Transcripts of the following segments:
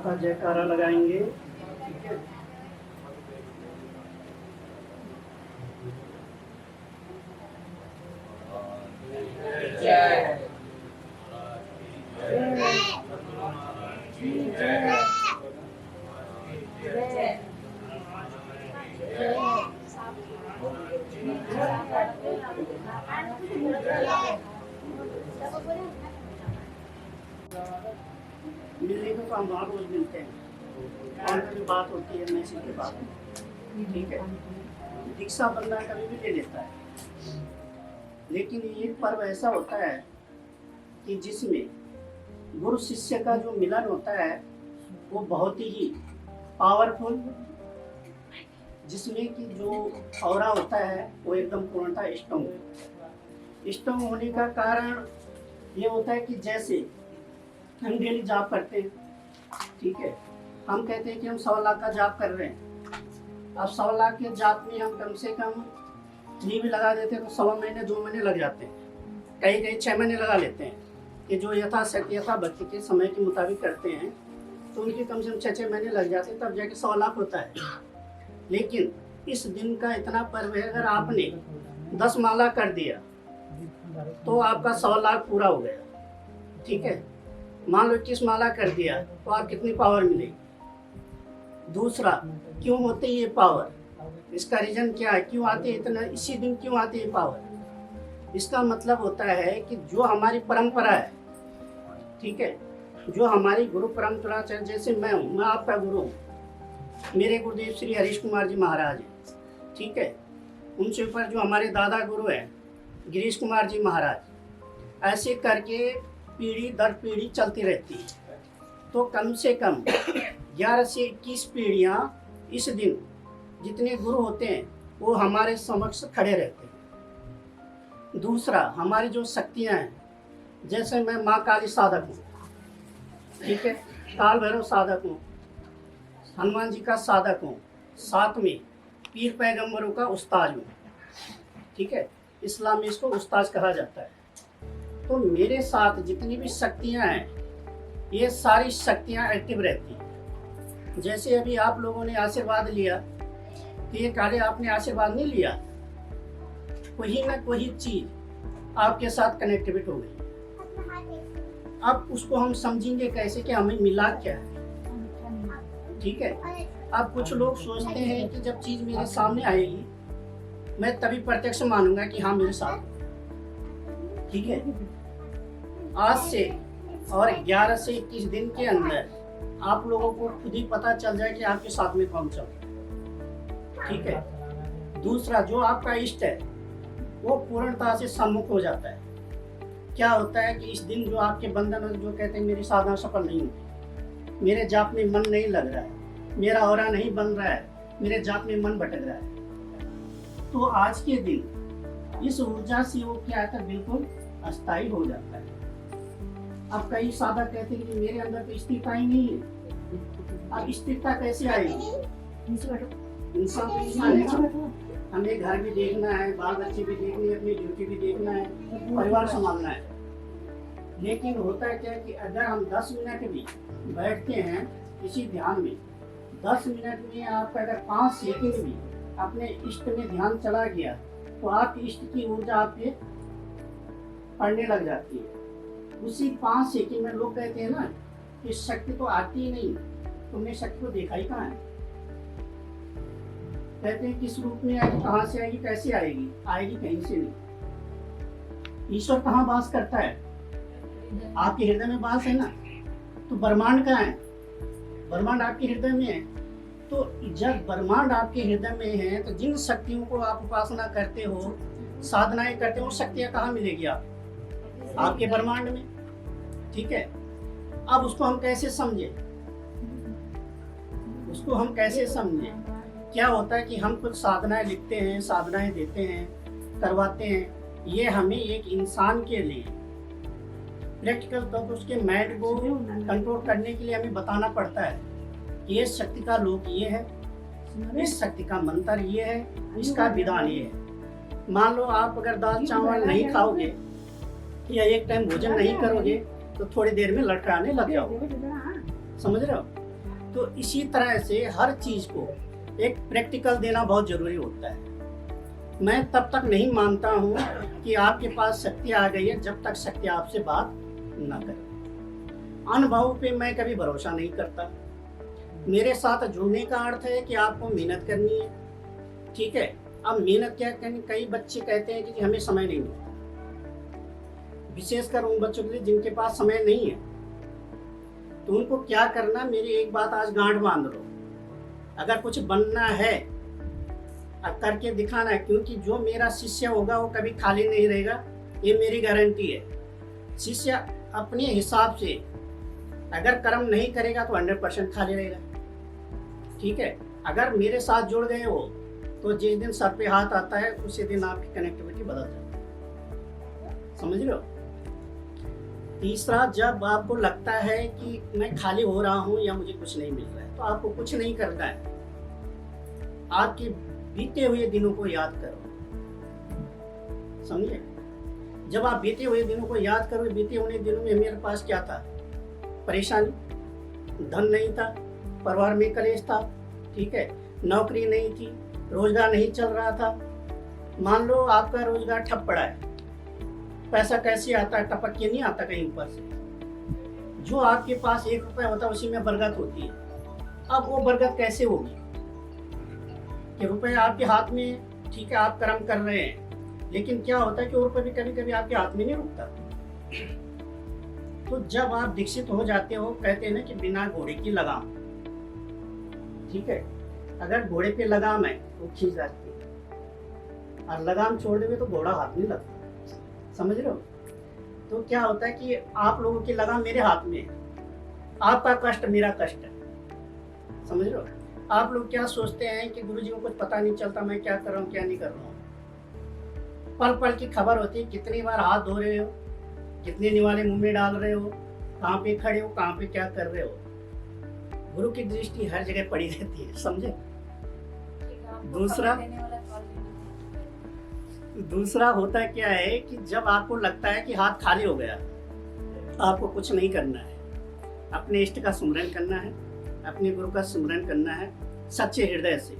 का जयकारा लगाएंगे। ठीक है। जय मिलने को तो हम वहाँ रोज मिलते हैं, फोन पे भी बात होती है, मैसेज पे बात होती है। ठीक है। दीक्षा बंदा कभी भी ले लेता है, लेकिन ये पर्व ऐसा होता है कि जिसमें गुरु शिष्य का जो मिलन होता है वो बहुत ही पावरफुल, जिसमें कि जो ऑरा होता है वो एकदम पूर्णतः स्ट्रॉन्ग होने का कारण ये होता है कि जैसे हम डेली जाप करते हैं। ठीक है। हम कहते हैं कि हम 100 लाख का जाप कर रहे हैं। अब 100 लाख के जाप में हम कम से कम ये भी लगा देते हैं तो 1.25 महीने 2 महीने लग जाते हैं, कहीं कहीं 6 महीने लगा लेते हैं कि जो यथाशक्ति भक्ति के समय के मुताबिक करते हैं तो उनके कम से कम 6 महीने लग जाते हैं, तब जाके 100 लाख होता है। लेकिन इस दिन का इतना पर्व है, अगर आपने 10 माला कर दिया तो आपका 100 लाख पूरा हो गया। ठीक है। मान लो 21 माला कर दिया तो आप कितनी पावर मिलेगी। दूसरा, क्यों होते ये पावर, इसका रीजन क्या है, क्यों आते इतना, इसी दिन क्यों आते ये पावर। इसका मतलब होता है कि जो हमारी परंपरा है, ठीक है, जो हमारी गुरु परंपरा, जैसे मैं हूँ, मैं आपका गुरु हूँ, मेरे गुरुदेव श्री हरीश कुमार जी महाराज हैं। ठीक है। उनसे ऊपर जो हमारे दादा गुरु हैं गिरीश कुमार जी महाराज, ऐसे करके पीढ़ी दर पीढ़ी चलती रहती है। तो कम से कम 11 से 21 पीढ़ियाँ इस दिन जितने गुरु होते हैं वो हमारे समक्ष खड़े रहते हैं। दूसरा, हमारी जो शक्तियाँ हैं, जैसे मैं माँ काली साधक हूँ, ठीक है, काल भैरव साधक हूँ, हनुमान जी का साधक हूँ, साथ में पीर पैगंबरों का उस्ताद हूँ। ठीक है। इस्लाम में इसको उस्ताद कहा जाता है। तो मेरे साथ जितनी भी शक्तियाँ हैं ये सारी शक्तियाँ एक्टिव रहती हैं। जैसे अभी आप लोगों ने आशीर्वाद लिया तो ये कार्य आपने आशीर्वाद नहीं लिया, कोई ना कोई चीज आपके साथ कनेक्टिविट हो गई। अब उसको हम समझेंगे कैसे कि हमें मिला क्या है। ठीक है। अब कुछ लोग सोचते हैं कि जब चीज मेरे सामने आएगी मैं तभी प्रत्यक्ष मानूंगा कि हाँ मेरे साथ। ठीक है। आज से और 11 से 21 दिन के अंदर आप लोगों को खुद ही पता चल जाए कि आपके साथ में कौन चल रहा है। ठीक है। दूसरा, जो आपका इष्ट है वो पूर्णता से सम्मुख हो जाता है। क्या होता है कि इस दिन जो आपके बंधन जो कहते हैं मेरी साधना सफल नहीं हुई, मेरे जाप में मन नहीं लग रहा है, मेरा ऑरा नहीं बन रहा है, मेरे जाप में मन भटक रहा है, तो आज के दिन इस ऊर्जा से वो क्या है बिल्कुल अस्थायी हो जाता है। अब कई साधक कहते हैं कि मेरे अंदर तो स्थिरता ही नहीं है। अब स्थिरता कैसे आएगी, इंसान तो इंसान है, हमें घर भी देखना है, बाल बच्चे भी देखने हैं, अपनी ड्यूटी भी देखना है, परिवार संभालना है। लेकिन होता है क्या कि अगर हम 10 मिनट भी बैठते हैं किसी ध्यान में, 10 मिनट में आपका अगर 5 सेकंड भी अपने इष्ट में ध्यान चला गया तो आप इष्ट की ऊर्जा आपके पढ़ने लग जाती है। उसी 5 सेकंड में लोग कहते हैं ना कि शक्ति तो आती ही नहीं, तुमने शक्ति को देखा ही कहाँ है। कहते हैं किस रूप में आएगी, कहाँ से आएगी, कैसे आएगी, आएगी कहीं से नहीं। ईश्वर कहाँ वास करता है, आपके हृदय में वास है ना। तो ब्रह्मांड कहाँ है, ब्रह्मांड आपके हृदय में है। तो जब ब्रह्मांड आपके हृदय में है तो जिन शक्तियों को आप उपासना करते हो, साधनाएं करते हो, शक्तियां कहाँ मिलेगी आपके ब्रह्मांड में। ठीक है। अब उसको हम कैसे समझे, उसको हम कैसे समझे। क्या होता है कि हम कुछ साधनाएं लिखते हैं, साधनाएं देते हैं, करवाते हैं, ये हमें एक इंसान के लिए प्रैक्टिकल तौर पर उसके माइंड को कंट्रोल करने के लिए हमें बताना पड़ता है। ये शक्ति का लोक ये है, इस शक्ति का मंत्र ये है, इसका विधान ये है। मान लो आप अगर दाल चावल नहीं खाओगे या एक टाइम भोजन नहीं करोगे तो थोड़ी देर में लटकाने लग जाओगे, समझ रहे हो। तो इसी तरह से हर चीज को एक प्रैक्टिकल देना बहुत जरूरी होता है। मैं तब तक नहीं मानता हूँ कि आपके पास शक्ति आ गई है जब तक शक्ति आपसे बात न करे। अनुभव पे मैं कभी भरोसा नहीं करता। मेरे साथ जुड़ने का अर्थ है कि आपको मेहनत करनी है, ठीक है। अब मेहनत क्या करनी, कई बच्चे कहते हैं कि हमें समय नहीं मिलता, विशेषकर उन बच्चों के लिए जिनके पास समय नहीं है। तो उनको क्या करना, मेरी एक बात आज गांठ बांध लो, अगर कुछ बनना है करके दिखाना है, क्योंकि जो मेरा शिष्य होगा वो कभी खाली नहीं रहेगा, ये मेरी गारंटी है। शिष्य अपने हिसाब से अगर कर्म नहीं करेगा तो 100% खाली रहेगा, ठीक है। अगर मेरे साथ जुड़ गए हो तो जिस दिन सर पे हाथ आता है उसी दिन आपकी कनेक्टिविटी बदल जाती है, समझ रहे हो। तीसरा, जब आपको लगता है कि मैं खाली हो रहा हूँ या मुझे कुछ नहीं मिल रहा है, तो आपको कुछ नहीं करना है, आपके बीते हुए दिनों को याद करो, समझे। जब आप बीते हुए दिनों को याद करो, बीते हुए दिनों में मेरे पास क्या था, परेशानी, धन नहीं था, परिवार में कलेश था, ठीक है, नौकरी नहीं थी, रोजगार नहीं चल रहा था। मान लो आपका रोजगार ठप पड़ा है, पैसा कैसे आता है, टपक के नहीं आता कहीं ऊपर से। जो आपके पास 1 रुपया होता है उसी में बरकत होती है। अब वो बरकत कैसे होगी कि रुपया आपके हाथ में, ठीक है, आप कर्म कर रहे हैं, लेकिन क्या होता है कि वो रुपया भी कभी कभी आपके हाथ में नहीं रुकता। तो जब आप दीक्षित हो जाते हो, कहते हैं ना कि बिना घोड़े की लगाम, ठीक है, अगर घोड़े पे लगाम है वो खींच जाती है, और लगाम छोड़ देंगे तो घोड़ा हाथ नहीं लगता, समझ रहे हो। तो क्या होता है कि आप लोगों की लगाम मेरे हाथ में है, आपका कष्ट मेरा कष्ट है, समझ रहे हो। आप लोग क्या सोचते हैं कि गुरुजी को कुछ पता नहीं चलता मैं क्या कर रहा हूँ क्या नहीं कर रहा हूँ। पल पल की खबर होती है, कितनी बार हाथ धो रहे हो, कितने निवाले मुंह में डाल रहे हो, कहाँ पे खड़े हो, कहाँ पे क्या कर रहे हो। गुरु की दृष्टि हर जगह पड़ी रहती है, समझे। दूसरा होता क्या है कि जब आपको लगता है कि हाथ खाली हो गया, आपको कुछ नहीं करना है, अपने इष्ट का सुमरन करना है, अपने गुरु का सुमरन करना है सच्चे हृदय से,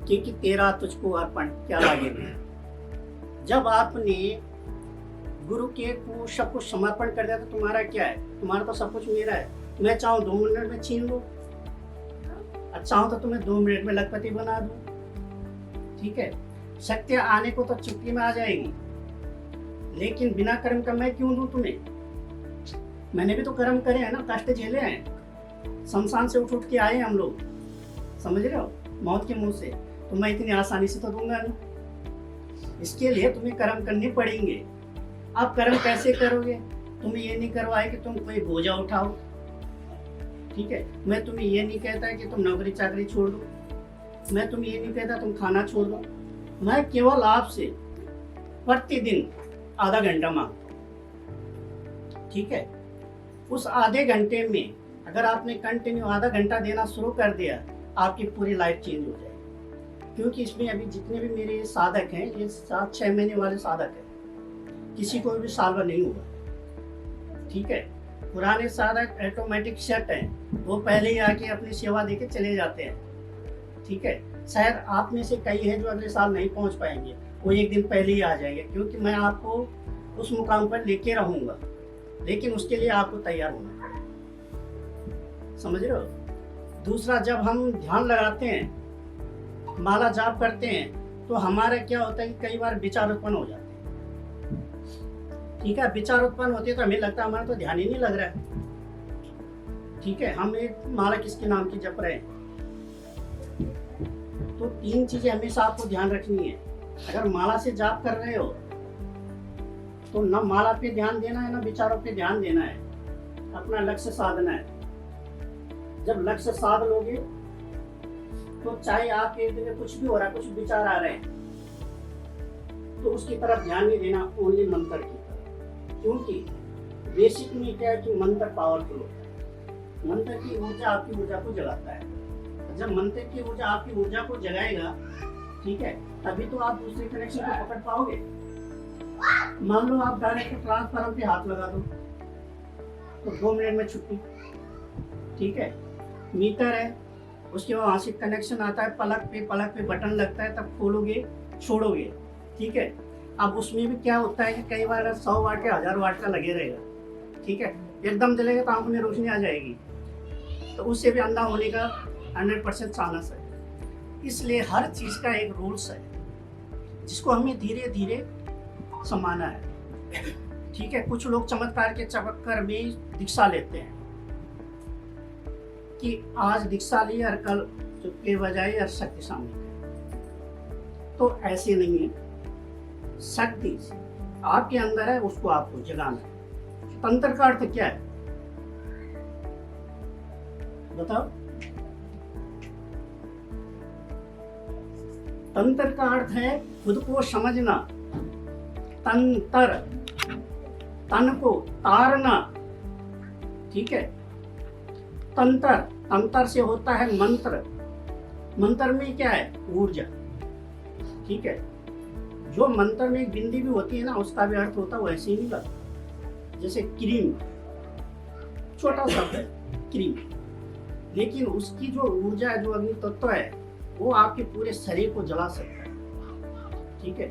क्योंकि तेरा तुझको अर्पण क्या लागेगा। जब आपने गुरु के को सब कुछ समर्पण कर दिया तो तुम्हारा क्या है, तुम्हारा तो सब कुछ मेरा है। मैं चाहूँ 2 मिनट में छीन लूँ, चाहूँ तो तुम्हें 2 मिनट में लखपति बना दूँ, ठीक है। शक्ति आने को तो चुटकी में आ जाएगी, लेकिन बिना कर्म का मैं क्यों दूं तुम्हें। मैंने भी तो कर्म करे हैं ना, कष्ट झेले हैं, शमशान से उठ के आए हम लोग, समझ रहे हो, मौत के मुंह से। तो मैं इतनी आसानी से तो दूंगा नहीं, इसके लिए तुम्हें कर्म करने पड़ेंगे। आप कर्म कैसे करोगे, तुम्हें ये नहीं करवाए कि तुम कोई बोझा उठाओ, ठीक है। मैं तुम्हें ये नहीं कहता कि तुम नौकरी चाकरी छोड़ दो, मैं तुम्हें ये नहीं कहता तुम खाना छोड़ दो। मैं केवल आपसे प्रतिदिन आधा घंटा मांगता हूं, ठीक है। उस आधे घंटे में अगर आपने कंटिन्यू आधा घंटा देना शुरू कर दिया, आपकी पूरी लाइफ चेंज हो जाएगी। क्योंकि इसमें अभी जितने भी मेरे साधक हैं, ये 7-6 महीने वाले साधक हैं, किसी को भी साल भर नहीं हुआ, ठीक है। पुराने साधक ऑटोमेटिक सेट हैं, वो पहले ही आके अपनी सेवा देके चले जाते हैं, ठीक है। शायद आप में से कई हैं जो अगले साल नहीं पहुंच पाएंगे, वो एक दिन पहले ही आ जाएंगे, क्योंकि मैं आपको उस मुकाम पर लेके रहूंगा, लेकिन उसके लिए आपको तैयार होना है, समझ रहे हो। दूसरा, जब हम ध्यान लगाते हैं, माला जाप करते हैं, तो हमारा क्या होता है कि कई बार विचार उत्पन्न हो जाते हैं, ठीक है। विचार उत्पन्न होते हैं तो हमें लगता है हमारा तो ध्यान ही नहीं लग रहा है, ठीक है। हम एक माला किसके नाम की जप रहे हैं। तो 3 चीजें हमेशा आपको ध्यान रखनी है। अगर माला से जाप कर रहे हो तो न माला पे ध्यान देना है, न विचारों पे ध्यान देना है, अपना लक्ष्य साधना है। जब लक्ष्य साध लोगे तो चाहे आपके जगह कुछ भी हो रहा है, कुछ विचार आ रहे हैं, तो उसकी तरफ ध्यान नहीं देना, ओनली मंत्र की तरफ। क्योंकि बेसिक में क्या है कि मंत्र पावरफुल होता है, मंत्र की ऊर्जा आपकी ऊर्जा को जगाता है। जब मंत्र की ऊर्जा आपकी ऊर्जा को जगाएगा, ठीक है, तभी तो आप दूसरे कनेक्शन को पकड़ पाओगे। मान लो आप डायरेक्ट ट्रांसफार्मर पे हाथ लगा दो तो 2 मिनट में छुट्टी, ठीक है। मीटर है, उसके बाद वहाँ से कनेक्शन आता है, पलक पे बटन लगता है, तब खोलोगे छोड़ोगे, ठीक है। अब उसमें भी क्या होता है कि कई बार 100 वाट या 1000 वाट का लगे रहेगा, ठीक है, एकदम जलेगा तो आंखों में रोशनी आ जाएगी, तो उससे भी अंधा होने का 100% चांस है। इसलिए हर चीज़ का एक रूल्स है जिसको हमें धीरे धीरे संभालना है, ठीक है। कुछ लोग चमत्कार के चक्कर में दीक्षा लेते हैं कि आज दीक्षा ली और कल के बजाय और शक्ति सामने, तो ऐसे नहीं है। शक्ति आपके अंदर है, उसको आपको जगाना है। तंत्र का अर्थ क्या है बताओ? तंत्र का अर्थ है खुद को समझना, तंत्र तन को तारना, ठीक है। तंत्र तंत्र से होता है मंत्र, मंत्र में क्या है? ऊर्जा, ठीक है। जो मंत्र में एक बिंदी भी होती है ना, उसका भी अर्थ होता है वैसे ही का, जैसे क्रीम, छोटा शब्द है क्रीम, लेकिन उसकी जो ऊर्जा है, जो अग्नि तत्व है, वो आपके पूरे शरीर को जला सकता है, ठीक है।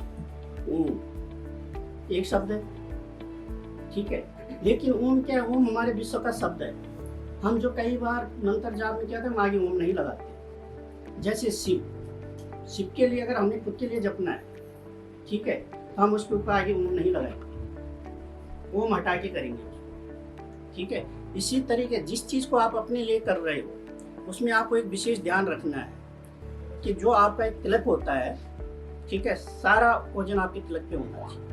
ओम एक शब्द है, ठीक है। लेकिन ओम क्या है? ओम हमारे विश्व का शब्द है। हम जो कई बार मंत्र जाप में क्या है, हम आगे ओम नहीं लगाते। जैसे शिव के लिए अगर हमने खुद के लिए जपना है, ठीक है, तो हम उसके ऊपर आगे ओम नहीं लगाएंगे, ओम हटा के करेंगे, ठीक है। इसी तरीके जिस चीज को आप अपने लिए कर रहे हो उसमें आपको एक विशेष ध्यान रखना है कि जो आपका एक तिलक होता है, ठीक है, सारा वजन आपके तिलक पे होना चाहिए,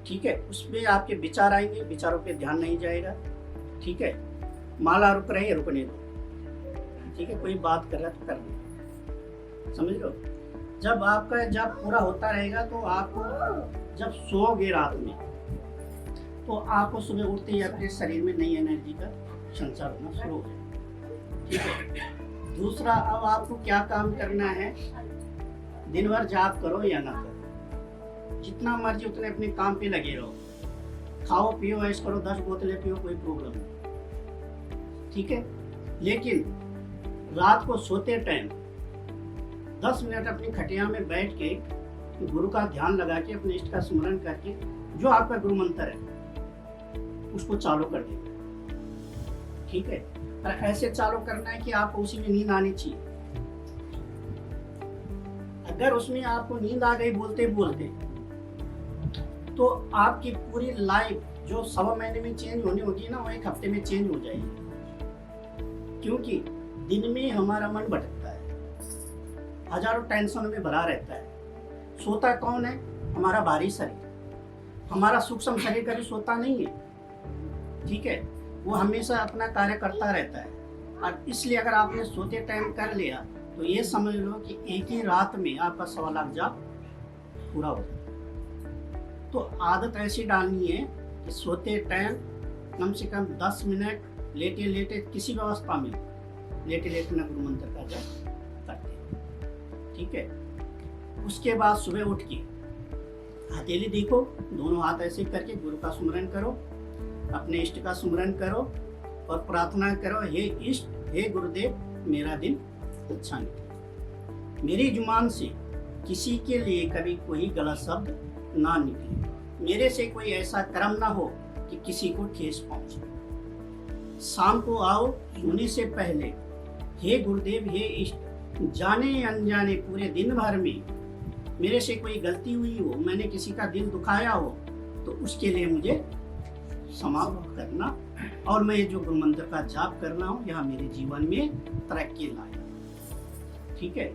ठीक है। उसमें आपके विचार आएंगे, विचारों पे ध्यान नहीं जाएगा, ठीक है। माला रुक रही है, रुकने दो, ठीक है। कोई बात कर रहा है तो कर दो, समझ लो। जब आपका जब पूरा होता रहेगा तो आपको जब सोओगे रात में, तो आपको सुबह उठते ही अपने शरीर में नई एनर्जी का संचार होना शुरू हो जाएगा, ठीक है। दूसरा, अब आपको क्या काम करना है, दिन भर जाप करो या ना करो, जितना मर्जी उतने अपने काम पे लगे रहो, खाओ पियो ऐश करो, 10 बोतलें पियो, कोई प्रॉब्लम नहीं, ठीक है। लेकिन रात को सोते टाइम 10 मिनट अपनी खटिया में बैठ के गुरु का ध्यान लगा के, अपने इष्ट का स्मरण करके, जो आपका गुरु मंत्र है उसको चालू कर देना, ठीक है। और ऐसे चालू करना है कि आपको उसी में नींद आनी चाहिए। अगर उसमें आपको नींद आ गई बोलते बोलते, तो आपकी पूरी लाइफ जो 1.25 महीने में चेंज होनी होगी ना, वो 1 हफ्ते में चेंज हो जाएगी। क्योंकि दिन में हमारा मन भटकता है, हजारों टेंशन में भरा रहता है। सोता कौन है? हमारा बाहरी शरीर, हमारा सूक्ष्म शरीर कभी सोता नहीं है, ठीक है। वो हमेशा अपना कार्य करता रहता है। और इसलिए अगर आपने सोते टाइम कर लिया तो ये समझ लो कि एक ही रात में आपका 1.25 लाख जाप पूरा हो जाए। तो आदत ऐसी डालनी है कि सोते टाइम कम से कम 10 मिनट लेटे लेटे, किसी व्यवस्था में लेटे लेटे न गुरु मंत्र का जाप करते, ठीक है। उसके बाद सुबह उठ के हथेली देखो, दोनों हाथ ऐसे करके गुरु का स्मरण करो, अपने इष्ट का स्मरण करो और प्रार्थना करो, हे इष्ट, हे गुरुदेव, मेरा दिन अच्छा निकले, मेरी जुबान से किसी के लिए कभी कोई गलत शब्द ना निकले, मेरे से कोई ऐसा कर्म ना हो कि किसी को ठेस पहुंचे। शाम को आओ सोने से पहले, हे गुरुदेव, हे इष्ट, जाने अनजाने पूरे दिन भर में मेरे से कोई गलती हुई हो, मैंने किसी का दिल दुखाया हो, तो उसके लिए मुझे समाप्त करना, और मैं जो गुरु मंत्र का जाप करना हूँ, यह मेरे जीवन में तरक्की लाए, ठीक है।